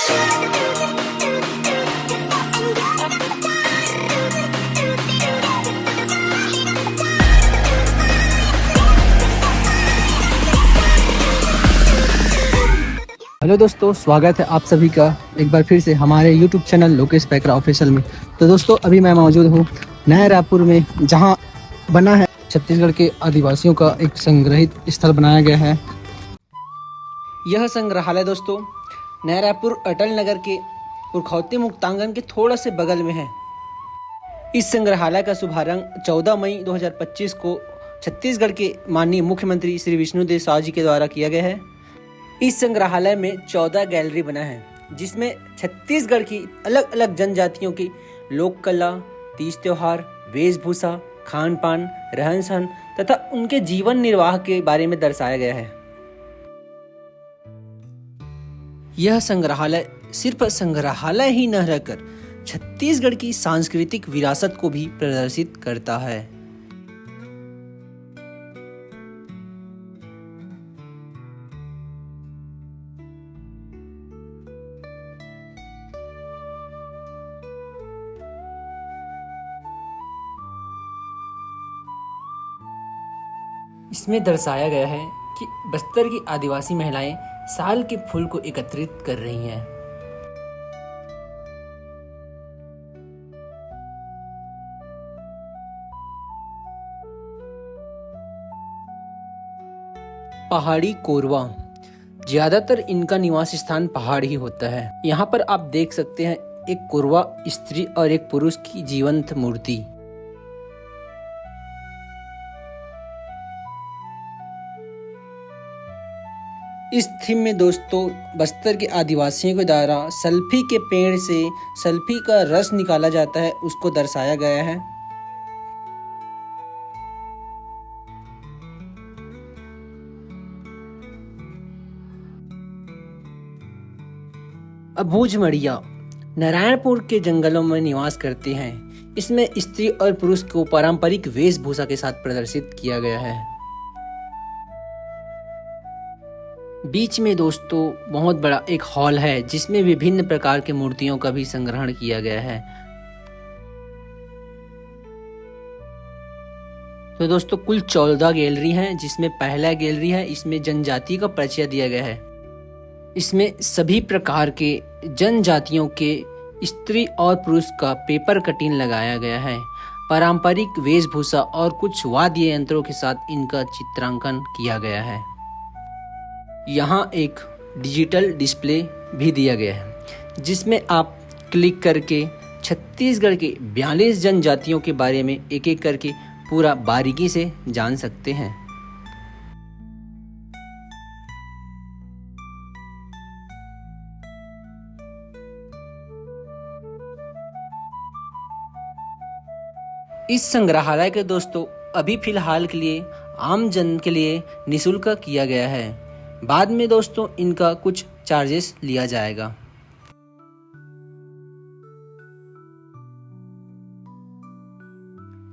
Hello दोस्तों, स्वागत है आप सभी का एक बार फिर से हमारे YouTube channel Lokesh Paikra official में। तो दोस्तों, अभी मैं मौजूद हूँ नया रायपुर में, जहाँ बना है छत्तीसगढ़ के आदिवासियों का एक संग्रहित स्थल बनाया गया है। यह संग्रहालय दोस्तों नया रायपुर अटल नगर के पुरखौती मुक्तांगन के थोड़ा से बगल में है। इस संग्रहालय का शुभारंभ 14 मई 2025 को छत्तीसगढ़ के माननीय मुख्यमंत्री श्री विष्णुदेव साय जी के द्वारा किया गया है। इस संग्रहालय में 14 गैलरी बना है, जिसमें छत्तीसगढ़ की अलग अलग जनजातियों की लोक कला, तीज त्योहार, वेशभूषा, खान पान, रहन सहन तथा उनके जीवन निर्वाह के बारे में दर्शाया गया है। यह संग्रहालय सिर्फ संग्रहालय ही न रहकर छत्तीसगढ़ की सांस्कृतिक विरासत को भी प्रदर्शित करता है। इसमें दर्शाया गया है कि बस्तर की आदिवासी महिलाएं साल के फूल को एकत्रित कर रही हैं। पहाड़ी कोरवा, ज्यादातर इनका निवास स्थान पहाड़ ही होता है। यहाँ पर आप देख सकते हैं एक कोरवा स्त्री और एक पुरुष की जीवंत मूर्ति। इस थीम में दोस्तों बस्तर के आदिवासियों के द्वारा सल्फी के पेड़ से सल्फी का रस निकाला जाता है, उसको दर्शाया गया है। अबूझमड़िया नारायणपुर के जंगलों में निवास करते हैं। इसमें स्त्री और पुरुष को पारंपरिक वेशभूषा के साथ प्रदर्शित किया गया है। बीच में दोस्तों बहुत बड़ा एक हॉल है, जिसमें विभिन्न प्रकार के मूर्तियों का भी संग्रहण किया गया है। तो दोस्तों कुल 14 गैलरी हैं, जिसमें पहला गैलरी है, इसमें जनजाति का परिचय दिया गया है। इसमें सभी प्रकार के जनजातियों के स्त्री और पुरुष का पेपर कटिंग लगाया गया है। पारंपरिक वेशभूषा और कुछ वाद्य यंत्रों के साथ इनका चित्रांकन किया गया है। यहाँ एक डिजिटल डिस्प्ले भी दिया गया है, जिसमें आप क्लिक करके छत्तीसगढ़ के 42 जनजातियों के बारे में एक एक करके पूरा बारीकी से जान सकते हैं। इस संग्रहालय के दोस्तों अभी फिलहाल के लिए आम जन के लिए निःशुल्क किया गया है। बाद में दोस्तों इनका कुछ चार्जेस लिया जाएगा।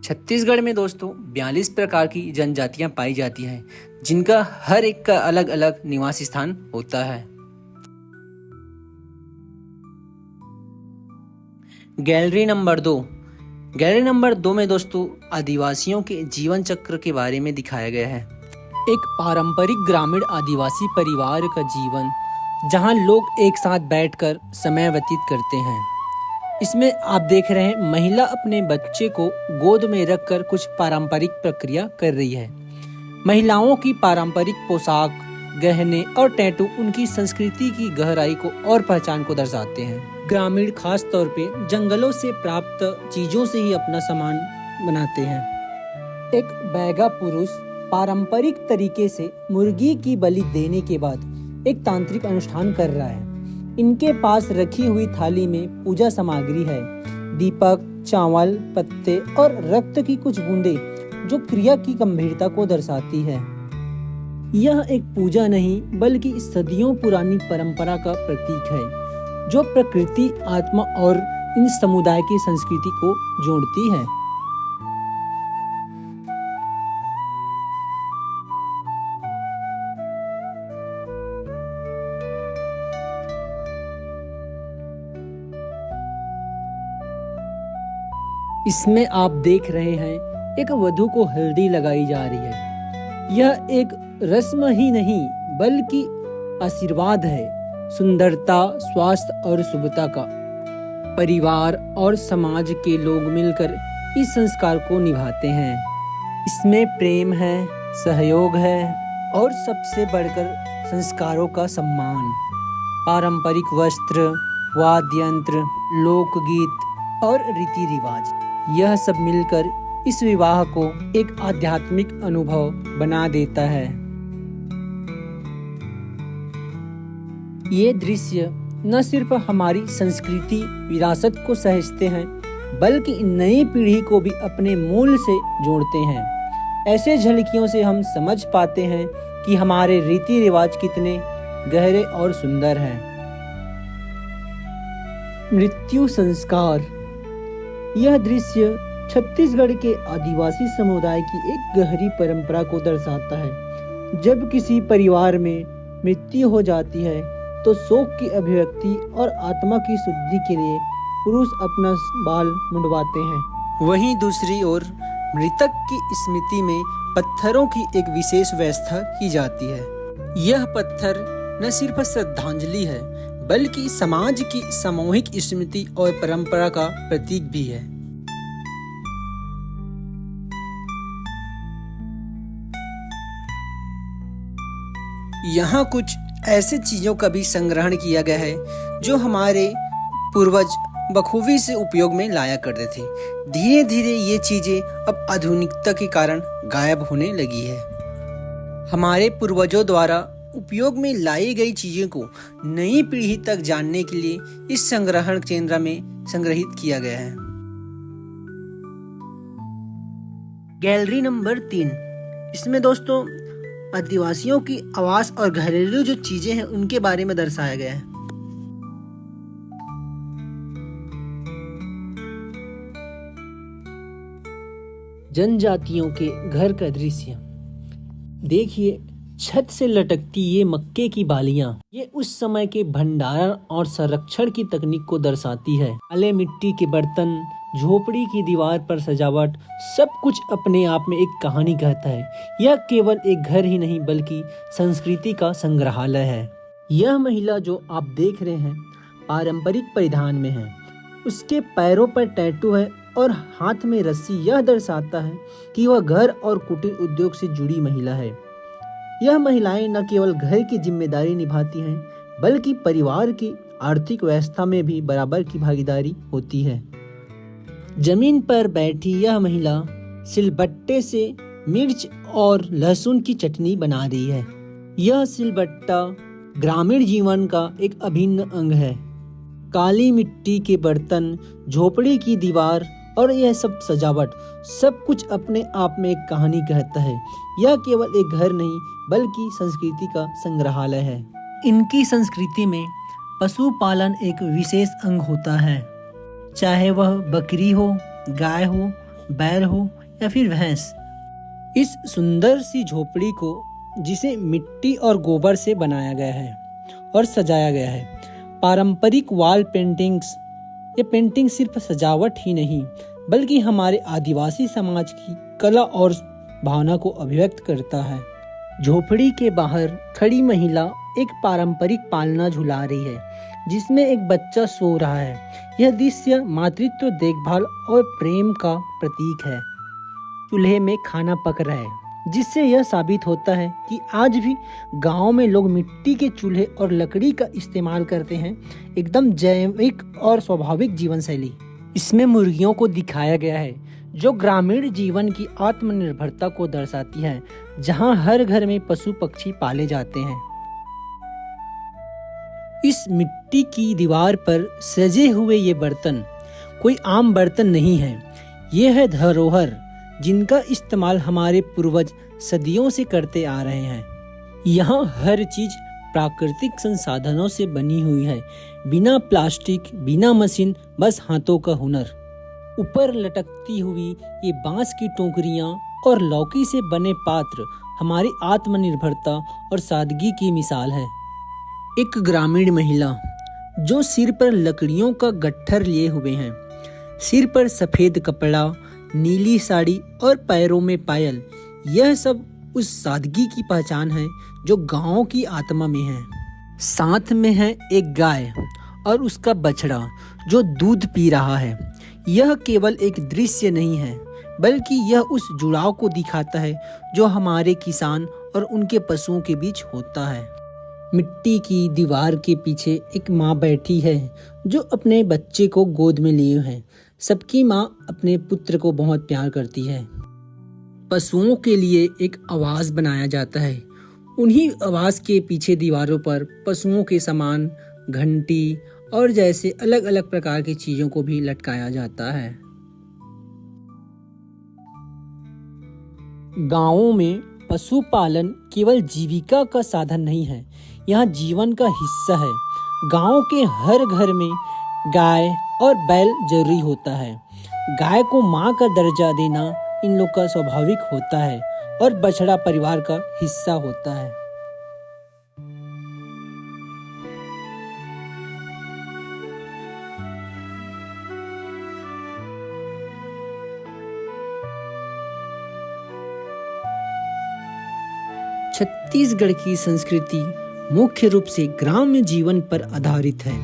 छत्तीसगढ़ में दोस्तों 42 प्रकार की जनजातियां पाई जाती हैं, जिनका हर एक का अलग अलग निवास स्थान होता है। Gallery number 2। गैलरी नंबर 2 में दोस्तों आदिवासियों के जीवन चक्र के बारे में दिखाया गया है। एक पारंपरिक ग्रामीण आदिवासी परिवार का जीवन, जहां लोग एक साथ बैठकर समय व्यतीत करते हैं। इसमें आप देख रहे हैं महिला अपने बच्चे को गोद में रखकर कुछ पारंपरिक प्रक्रिया कर रही है। महिलाओं की पारंपरिक पोशाक, गहने और टैटू उनकी संस्कृति की गहराई को और पहचान को दर्शाते हैं। ग्रामीण खास तौर पे जंगलों से प्राप्त चीजों से ही अपना सामान बनाते हैं। एक बैगा पुरुष पारंपरिक तरीके से मुर्गी की बलि देने के बाद एक तांत्रिक अनुष्ठान कर रहा है। इनके पास रखी हुई थाली में पूजा सामग्री है, दीपक, चावल, पत्ते और रक्त की कुछ बूंदें, जो क्रिया की गंभीरता को दर्शाती है। यह एक पूजा नहीं बल्कि सदियों पुरानी परंपरा का प्रतीक है, जो प्रकृति, आत्मा और इन समुदाय की संस्कृति को जोड़ती है। इसमें आप देख रहे हैं एक वधू को हल्दी लगाई जा रही है। यह एक रस्म ही नहीं बल्कि आशीर्वाद है, सुंदरता, स्वास्थ्य और शुभता का। परिवार और समाज के लोग मिलकर इस संस्कार को निभाते हैं। इसमें प्रेम है, सहयोग है और सबसे बढ़कर संस्कारों का सम्मान। पारंपरिक वस्त्र, वाद्य यंत्र, लोकगीत और रीति रिवाज, यह सब मिलकर इस विवाह को एक आध्यात्मिक अनुभव बना देता है। ये दृश्य न सिर्फ हमारी संस्कृति विरासत को सहेजते हैं बल्कि नई पीढ़ी को भी अपने मूल से जोड़ते हैं। ऐसे झलकियों से हम समझ पाते हैं कि हमारे रीति रिवाज कितने गहरे और सुंदर हैं। मृत्यु संस्कार, यह दृश्य छत्तीसगढ़ के आदिवासी समुदाय की एक गहरी परंपरा को दर्शाता है। जब किसी परिवार में मृत्यु हो जाती है तो शोक की अभिव्यक्ति और आत्मा की शुद्धि के लिए पुरुष अपना बाल मुंडवाते हैं। वहीं दूसरी ओर मृतक की स्मृति में पत्थरों की एक विशेष व्यवस्था की जाती है। यह पत्थर न सिर्फ श्रद्धांजलि है बल्कि समाज की सामूहिक स्मृति और परंपरा का प्रतीक भी है। यहाँ कुछ ऐसे चीजों का भी संग्रहण किया गया है जो हमारे पूर्वज बखूबी से उपयोग में लाया करते थे। धीरे धीरे ये चीजें अब आधुनिकता के कारण गायब होने लगी है। हमारे पूर्वजों द्वारा उपयोग में लाई गई चीजों को नई पीढ़ी तक जानने के लिए इस संग्रहण केंद्र में संग्रहित किया गया है। गैलरी नंबर 3, इसमें दोस्तों आदिवासियों की आवास और घरेलू जो चीजें हैं उनके बारे में दर्शाया गया है। जनजातियों के घर का दृश्य देखिए। छत से लटकती ये मक्के की बालियां, ये उस समय के भंडारण और संरक्षण की तकनीक को दर्शाती है। काले मिट्टी के बर्तन, झोपड़ी की दीवार पर सजावट, सब कुछ अपने आप में एक कहानी कहता है। यह केवल एक घर ही नहीं बल्कि संस्कृति का संग्रहालय है। यह महिला जो आप देख रहे हैं पारंपरिक परिधान में है। उसके पैरों पर टैटू है और हाथ में रस्सी। यह दर्शाता है कि वह घर और कुटीर उद्योग से जुड़ी महिला है। यह महिलाएं न केवल घर की जिम्मेदारी निभाती हैं बल्कि परिवार की आर्थिक व्यवस्था में भी बराबर की भागीदारी होती है। जमीन पर बैठी यह महिला सिलबट्टे से मिर्च और लहसुन की चटनी बना रही है। यह सिलबट्टा ग्रामीण जीवन का एक अभिन्न अंग है। काली मिट्टी के बर्तन, झोपड़ी की दीवार और यह सब सजावट, सब कुछ अपने आप में एक कहानी कहता है। यह केवल एक घर नहीं बल्कि संस्कृति का संग्रहालय है। इनकी संस्कृति में पशुपालन एक विशेष अंग होता है, चाहे वह बकरी हो, गाय हो, बैल हो या फिर भैंस। इस सुंदर सी झोपड़ी को जिसे मिट्टी और गोबर से बनाया गया है और सजाया गया है। पारंपरिक वॉल पेंटिंग्स, ये पेंटिंग सिर्फ सजावट ही नहीं बल्कि हमारे आदिवासी समाज की कला और भावना को अभिव्यक्त करता है। झोपड़ी के बाहर खड़ी महिला एक पारंपरिक पालना झुला रही है जिसमें एक बच्चा सो रहा है। यह दृश्य मातृत्व, देखभाल और प्रेम का प्रतीक है। चूल्हे में खाना पक रहा है जिससे यह साबित होता है कि आज भी गांव में लोग मिट्टी के चूल्हे और लकड़ी का इस्तेमाल करते हैं। एकदम जैविक और स्वाभाविक जीवन शैली। इसमें मुर्गियों को दिखाया गया है जो ग्रामीण जीवन की आत्मनिर्भरता को दर्शाती है, जहां हर घर में पशु पक्षी पाले जाते हैं। इस मिट्टी की दीवार पर सजे हुए ये बर्तन कोई आम बर्तन नहीं है। ये है धरोहर जिनका इस्तेमाल हमारे पूर्वज सदियों से करते आ रहे हैं। यहाँ हर चीज प्राकृतिक संसाधनों से बनी हुई है, बिना प्लास्टिक, बिना मशीन, बस हाथों का हुनर। ऊपर लटकती हुई ये बांस की टोकरियां और लौकी से बने पात्र हमारी आत्मनिर्भरता और सादगी की मिसाल है। एक ग्रामीण महिला जो सिर पर लकड़ियों का गट्ठर लिए हुए हैं, सिर पर सफेद कपड़ा, नीली साड़ी और पैरों में पायल, यह सब उस सादगी की पहचान है जो गांव की आत्मा में है। साथ में है एक गाय और उसका बछड़ा जो दूध पी रहा है। यह केवल एक दृश्य नहीं है, बल्कि यह उस जुड़ाव को दिखाता है जो हमारे किसान और उनके पशुओं के बीच होता है। मिट्टी की दीवार के पीछे एक माँ बैठी है जो अपने बच्चे को गोद में लिए है। सबकी माँ अपने पुत्र को बहुत प्यार करती है। पशुओं के लिए एक आवाज बनाया जाता है। उन्हीं आवाज के पीछे दीवारों पर पशुओं के सामान, घंटी और जैसे अलग अलग प्रकार की चीजों को भी लटकाया जाता है। गांवों में पशुपालन केवल जीविका का साधन नहीं है, यह जीवन का हिस्सा है। गांव के हर घर में गाय और बैल जरूरी होता है। गाय को माँ का दर्जा देना इन लोग का स्वाभाविक होता है और बछड़ा परिवार का हिस्सा होता है। छत्तीसगढ़ की संस्कृति मुख्य रूप से ग्राम्य जीवन पर आधारित है।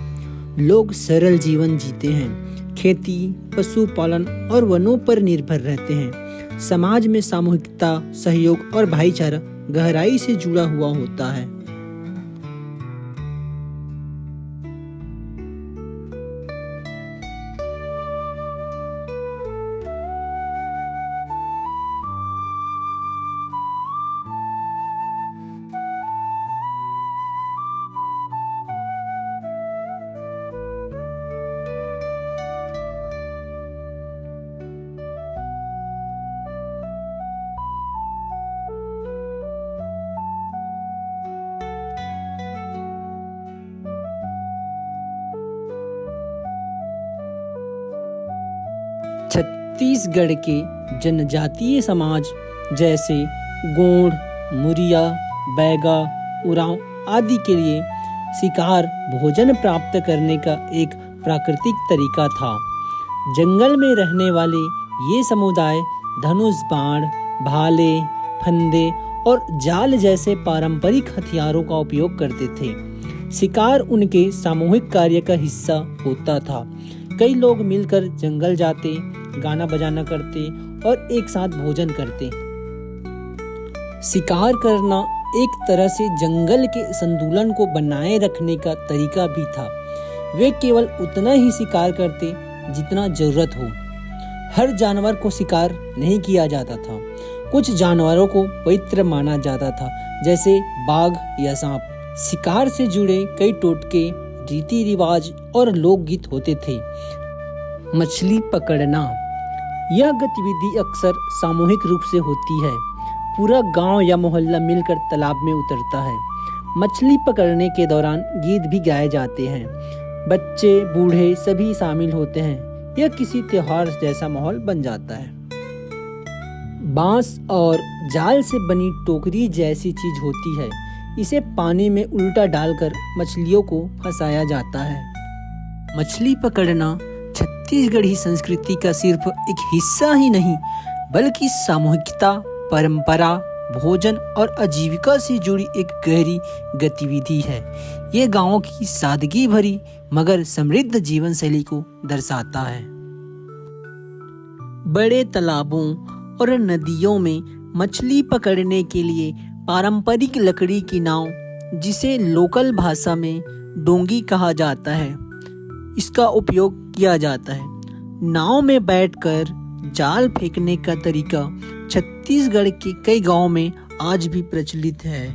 लोग सरल जीवन जीते हैं, खेती, पशुपालन और वनों पर निर्भर रहते हैं। समाज में सामूहिकता, सहयोग और भाईचारा गहराई से जुड़ा हुआ होता है। छत्तीसगढ़ के जनजातीय समाज जैसे गोंड, मुरिया, बैगा, उरांव आदि के लिए शिकार भोजन प्राप्त करने का एक प्राकृतिक तरीका था। जंगल में रहने वाले ये समुदाय धनुष, बाण, भाले, फंदे और जाल जैसे पारंपरिक हथियारों का उपयोग करते थे। शिकार उनके सामूहिक कार्य का हिस्सा होता था। कई लोग मिलकर जंगल जाते, गाना बजाना करते और एक साथ भोजन करते। शिकार करना एक तरह से जंगल के संतुलन को बनाए रखने का तरीका भी था। वे केवल उतना ही शिकार करते जितना जरूरत हो। हर जानवर को शिकार नहीं किया जाता था। कुछ जानवरों को पवित्र माना जाता था, जैसे बाघ या सांप। शिकार से जुड़े कई टोटके, रीति रिवाज और लोकगीत होते थे। मछली पकड़ना, यह गतिविधि अक्सर सामूहिक रूप से होती है। पूरा गांव या मोहल्ला मिलकर तालाब में उतरता है। मछली पकड़ने के दौरान गीत भी गाए जाते हैं। बच्चे, बूढ़े सभी शामिल होते हैं। यह किसी त्योहार जैसा माहौल बन जाता है। बांस और जाल से बनी टोकरी जैसी चीज होती है। इसे पानी में उल्टा डालकर मछलियों को फंसाया जाता है। मछली पकड़ना छत्तीसगढ़ी संस्कृति का सिर्फ एक हिस्सा ही नहीं, बल्कि सामूहिकता, परंपरा, भोजन और आजीविका से जुड़ी एक गहरी गतिविधि है। ये गांवों की सादगी भरी मगर समृद्ध जीवन शैली को दर्शाता है। बड़े तालाबों और नदियों में मछली पकड़ने के लिए पारंपरिक लकड़ी की नाव, जिसे लोकल भाषा में डोंगी कहा जाता है, इसका उपयोग किया जाता है। नाव में बैठकर जाल फेंकने का तरीका छत्तीसगढ़ के कई गांवों में आज भी प्रचलित है।